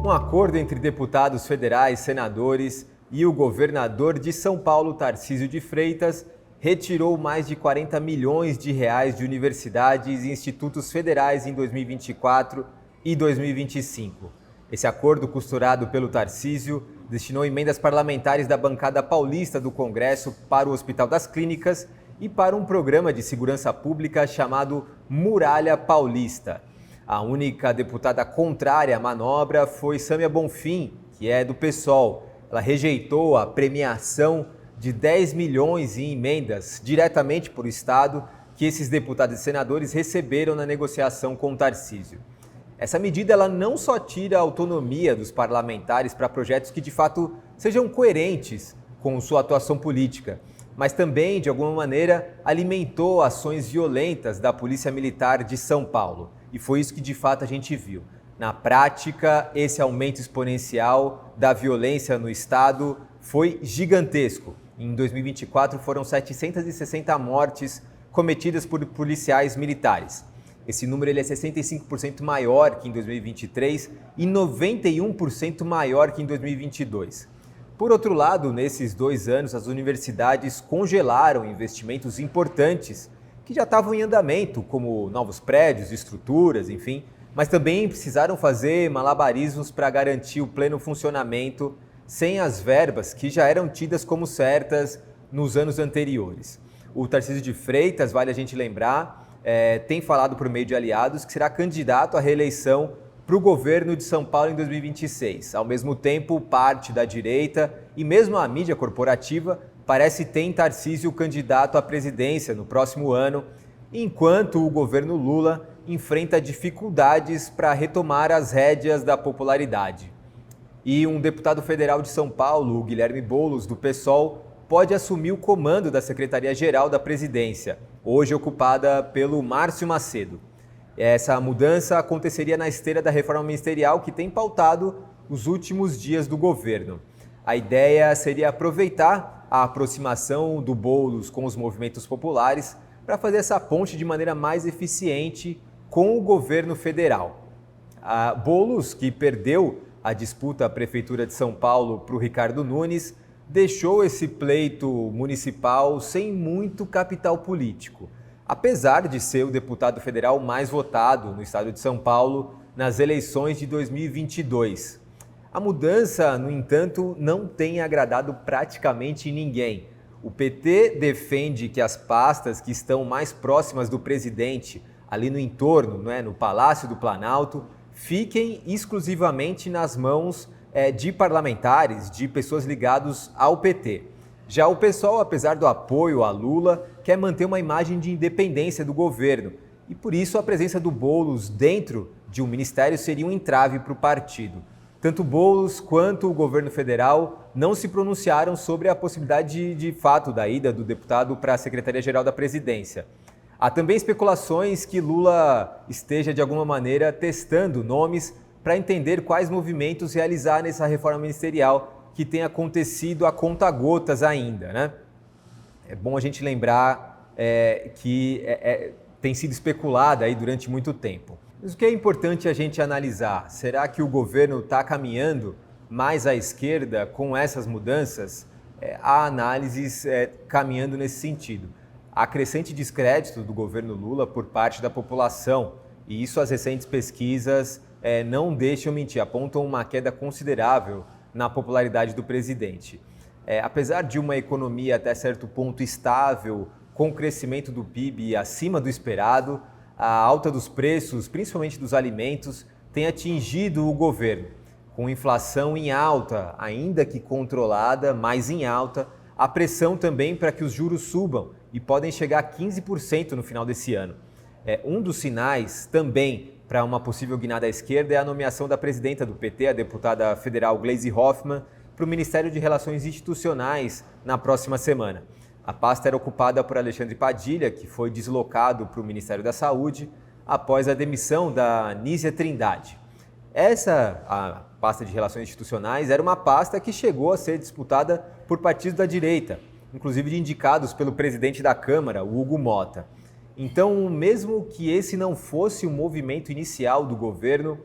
Um acordo entre deputados federais, senadores e o governador de São Paulo, Tarcísio de Freitas, retirou mais de 40 milhões de reais de universidades e institutos federais em 2024 e 2025. Esse acordo, costurado pelo Tarcísio, destinou emendas parlamentares da bancada paulista do Congresso para o Hospital das Clínicas e para um programa de segurança pública chamado Muralha Paulista. A única deputada contrária à manobra foi Sâmia Bonfim, que é do PSOL. Ela rejeitou a premiação de 10 milhões em emendas diretamente por Estado que esses deputados e senadores receberam na negociação com o Tarcísio. Essa medida ela não só tira a autonomia dos parlamentares para projetos que de fato sejam coerentes com sua atuação política, mas também, de alguma maneira, alimentou ações violentas da Polícia Militar de São Paulo. E foi isso que de fato a gente viu. Na prática, esse aumento exponencial da violência no Estado foi gigantesco. Em 2024 foram 760 mortes cometidas por policiais militares. Esse número ele é 65% maior que em 2023 e 91% maior que em 2022. Por outro lado, nesses 2 anos, as universidades congelaram investimentos importantes que já estavam em andamento, como novos prédios, estruturas, enfim, mas também precisaram fazer malabarismos para garantir o pleno funcionamento sem as verbas que já eram tidas como certas nos anos anteriores. O Tarcísio de Freitas, vale a gente lembrar, tem falado por meio de aliados que será candidato à reeleição para o governo de São Paulo em 2026. Ao mesmo tempo, parte da direita e mesmo a mídia corporativa parece ter em Tarcísio candidato à presidência no próximo ano, enquanto o governo Lula enfrenta dificuldades para retomar as rédeas da popularidade. E um deputado federal de São Paulo, o Guilherme Boulos, do PSOL, pode assumir o comando da Secretaria-Geral da Presidência, hoje ocupada pelo Márcio Macedo. Essa mudança aconteceria na esteira da reforma ministerial que tem pautado os últimos dias do governo. A ideia seria aproveitar a aproximação do Boulos com os movimentos populares para fazer essa ponte de maneira mais eficiente com o governo federal. A Boulos, que perdeu a disputa à Prefeitura de São Paulo para o Ricardo Nunes, deixou esse pleito municipal sem muito capital político, apesar de ser o deputado federal mais votado no estado de São Paulo nas eleições de 2022. A mudança, no entanto, não tem agradado praticamente ninguém. O PT defende que as pastas que estão mais próximas do presidente, ali no entorno, no Palácio do Planalto, fiquem exclusivamente nas mãos de parlamentares, de pessoas ligadas ao PT. Já o PSOL, apesar do apoio a Lula, quer manter uma imagem de independência do governo e, por isso, a presença do Boulos dentro de um ministério seria um entrave para o partido. Tanto Boulos quanto o governo federal não se pronunciaram sobre a possibilidade de fato da ida do deputado para a Secretaria-Geral da Presidência. Há também especulações que Lula esteja, de alguma maneira, testando nomes para entender quais movimentos realizar nessa reforma ministerial que tem acontecido a conta-gotas ainda, É bom a gente lembrar que tem sido especulada aí durante muito tempo. Mas o que é importante a gente analisar? Será que o governo está caminhando mais à esquerda com essas mudanças? Há análises caminhando nesse sentido. Há crescente descrédito do governo Lula por parte da população, e isso as recentes pesquisas não deixam mentir, apontam uma queda considerável na popularidade do presidente. Apesar de uma economia até certo ponto estável, com o crescimento do PIB acima do esperado, a alta dos preços, principalmente dos alimentos, tem atingido o governo. Com inflação em alta, ainda que controlada, mas em alta, há pressão também para que os juros subam e podem chegar a 15% no final desse ano. Um dos sinais também para uma possível guinada à esquerda é a nomeação da presidenta do PT, a deputada federal Gleisi Hoffmann, para o Ministério de Relações Institucionais na próxima semana. A pasta era ocupada por Alexandre Padilha, que foi deslocado para o Ministério da Saúde após a demissão da Nízia Trindade. A pasta de Relações Institucionais era uma pasta que chegou a ser disputada por partidos da direita, inclusive de indicados pelo presidente da Câmara, o Hugo Mota. Então, mesmo que esse não fosse o movimento inicial do governo,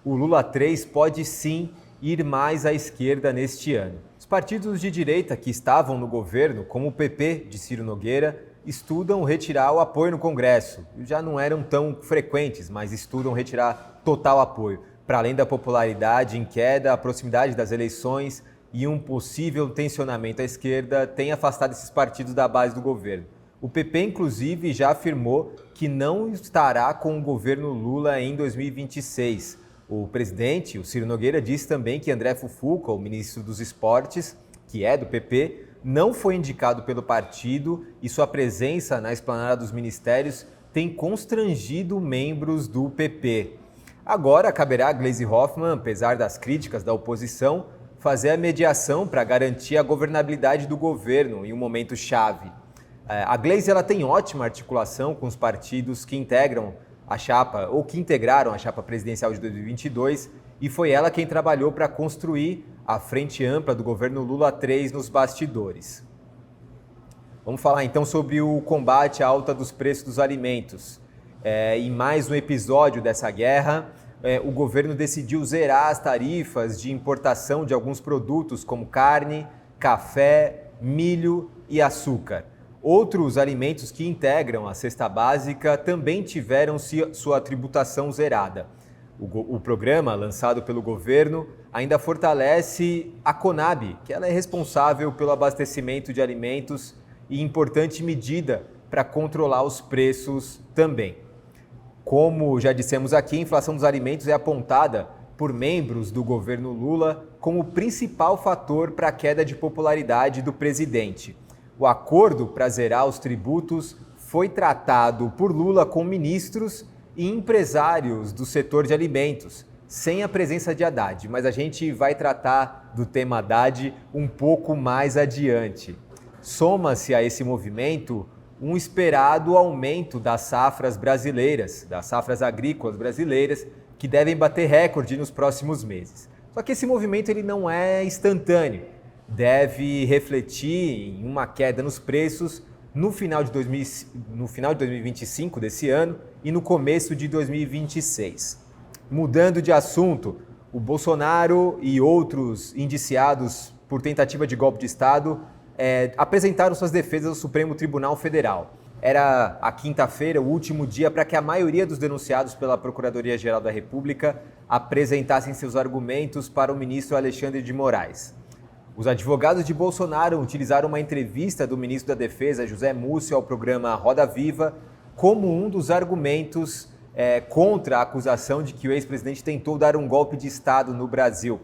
o Lula 3 pode sim ir mais à esquerda neste ano. Os partidos de direita que estavam no governo, como o PP de Ciro Nogueira, estudam retirar o apoio no Congresso. Já não eram tão frequentes, mas estudam retirar total apoio. Para além da popularidade em queda, a proximidade das eleições e um possível tensionamento à esquerda tem afastado esses partidos da base do governo. O PP, inclusive, já afirmou que não estará com o governo Lula em 2026. O presidente, o Ciro Nogueira, disse também que André Fufuca, o ministro dos Esportes, que é do PP, não foi indicado pelo partido e sua presença na esplanada dos ministérios tem constrangido membros do PP. Agora caberá a Gleisi Hoffmann, apesar das críticas da oposição, fazer a mediação para garantir a governabilidade do governo em um momento chave. A Gleisi ela tem ótima articulação com os partidos que integram a chapa ou que integraram a chapa presidencial de 2022 e foi ela quem trabalhou para construir a frente ampla do governo Lula 3 nos bastidores. Vamos falar então sobre o combate à alta dos preços dos alimentos. Em mais um episódio dessa guerra, o governo decidiu zerar as tarifas de importação de alguns produtos como carne, café, milho e açúcar. Outros alimentos que integram a cesta básica também tiveram sua tributação zerada. O programa, lançado pelo governo, ainda fortalece a Conab, que ela é responsável pelo abastecimento de alimentos e importante medida para controlar os preços também. Como já dissemos aqui, a inflação dos alimentos é apontada por membros do governo Lula como o principal fator para a queda de popularidade do presidente. O acordo para zerar os tributos foi tratado por Lula com ministros e empresários do setor de alimentos, sem a presença de Haddad, mas a gente vai tratar do tema Haddad um pouco mais adiante. Soma-se a esse movimento um esperado aumento das safras brasileiras, das safras agrícolas brasileiras, que devem bater recorde nos próximos meses. Só que esse movimento ele não é instantâneo, deve refletir em uma queda nos preços no final de 2025 desse ano e no começo de 2026. Mudando de assunto, o Bolsonaro e outros indiciados por tentativa de golpe de Estado apresentaram suas defesas ao Supremo Tribunal Federal. Era a quinta-feira, o último dia para que a maioria dos denunciados pela Procuradoria-Geral da República apresentassem seus argumentos para o ministro Alexandre de Moraes. Os advogados de Bolsonaro utilizaram uma entrevista do ministro da Defesa, José Múcio, ao programa Roda Viva, como um dos argumentos contra a acusação de que o ex-presidente tentou dar um golpe de Estado no Brasil.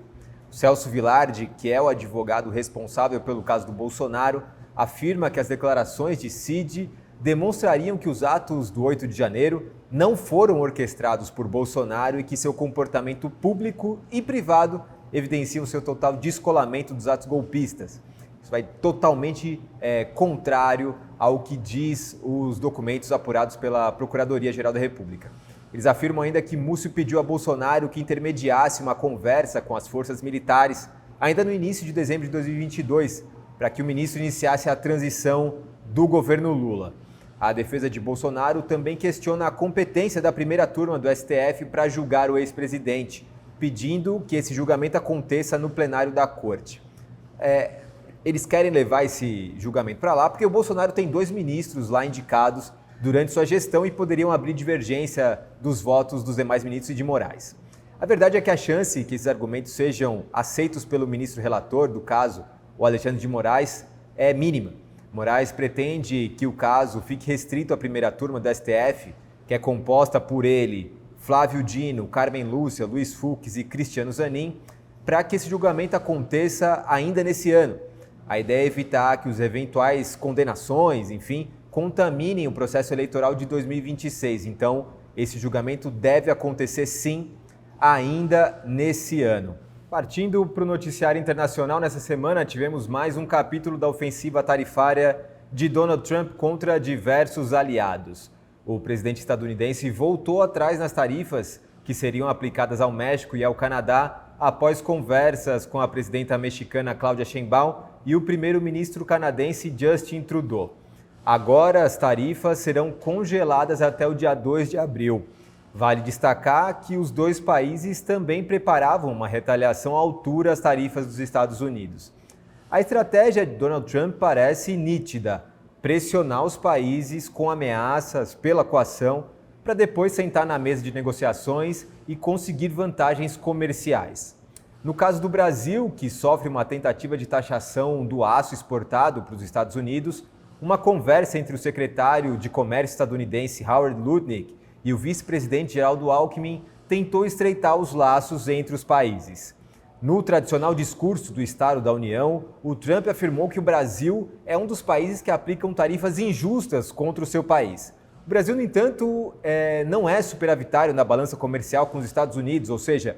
Celso Vilardi, que é o advogado responsável pelo caso do Bolsonaro, afirma que as declarações de Cid demonstrariam que os atos do 8 de janeiro não foram orquestrados por Bolsonaro e que seu comportamento público e privado evidenciam seu total descolamento dos atos golpistas. Isso vai totalmente contrário ao que diz os documentos apurados pela Procuradoria-Geral da República. Eles afirmam ainda que Múcio pediu a Bolsonaro que intermediasse uma conversa com as forças militares ainda no início de dezembro de 2022, para que o ministro iniciasse a transição do governo Lula. A defesa de Bolsonaro também questiona a competência da primeira turma do STF para julgar o ex-presidente, pedindo que esse julgamento aconteça no plenário da corte. Eles querem levar esse julgamento para lá porque o Bolsonaro tem 2 ministros lá indicados durante sua gestão e poderiam abrir divergência dos votos dos demais ministros e de Moraes. A verdade é que a chance que esses argumentos sejam aceitos pelo ministro relator do caso, o Alexandre de Moraes, é mínima. Moraes pretende que o caso fique restrito à primeira turma do STF, que é composta por ele, Flávio Dino, Carmen Lúcia, Luiz Fux e Cristiano Zanin, para que esse julgamento aconteça ainda nesse ano. A ideia é evitar que os eventuais condenações, enfim, contaminem o processo eleitoral de 2026. Então, esse julgamento deve acontecer sim, ainda nesse ano. Partindo para o noticiário internacional, nessa semana tivemos mais um capítulo da ofensiva tarifária de Donald Trump contra diversos aliados. O presidente estadunidense voltou atrás nas tarifas que seriam aplicadas ao México e ao Canadá após conversas com a presidenta mexicana Cláudia Sheinbaum e o primeiro-ministro canadense Justin Trudeau. Agora as tarifas serão congeladas até o dia 2 de abril. Vale destacar que os dois países também preparavam uma retaliação à altura às tarifas dos Estados Unidos. A estratégia de Donald Trump parece nítida: pressionar os países com ameaças pela coação para depois sentar na mesa de negociações e conseguir vantagens comerciais. No caso do Brasil, que sofre uma tentativa de taxação do aço exportado para os Estados Unidos, uma conversa entre o secretário de Comércio estadunidense Howard Lutnick e o vice-presidente Geraldo Alckmin tentou estreitar os laços entre os países. No tradicional discurso do Estado da União, o Trump afirmou que o Brasil é um dos países que aplicam tarifas injustas contra o seu país. O Brasil, no entanto, não é superavitário na balança comercial com os Estados Unidos, ou seja,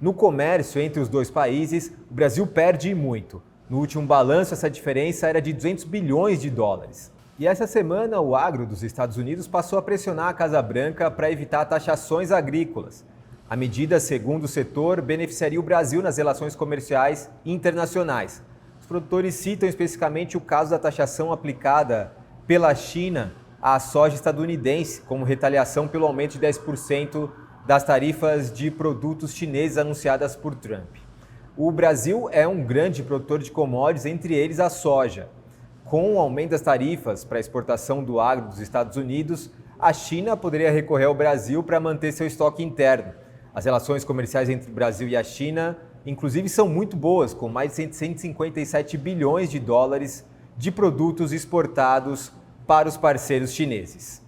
no comércio entre os dois países, o Brasil perde muito. No último balanço, essa diferença era de 200 bilhões de dólares. E essa semana, o agro dos Estados Unidos passou a pressionar a Casa Branca para evitar taxações agrícolas. A medida, segundo o setor, beneficiaria o Brasil nas relações comerciais internacionais. Os produtores citam especificamente o caso da taxação aplicada pela China à soja estadunidense, como retaliação pelo aumento de 10% das tarifas de produtos chineses anunciadas por Trump. O Brasil é um grande produtor de commodities, entre eles a soja. Com o aumento das tarifas para a exportação do agro dos Estados Unidos, a China poderia recorrer ao Brasil para manter seu estoque interno. As relações comerciais entre o Brasil e a China, inclusive, são muito boas, com mais de 157 bilhões de dólares de produtos exportados para os parceiros chineses.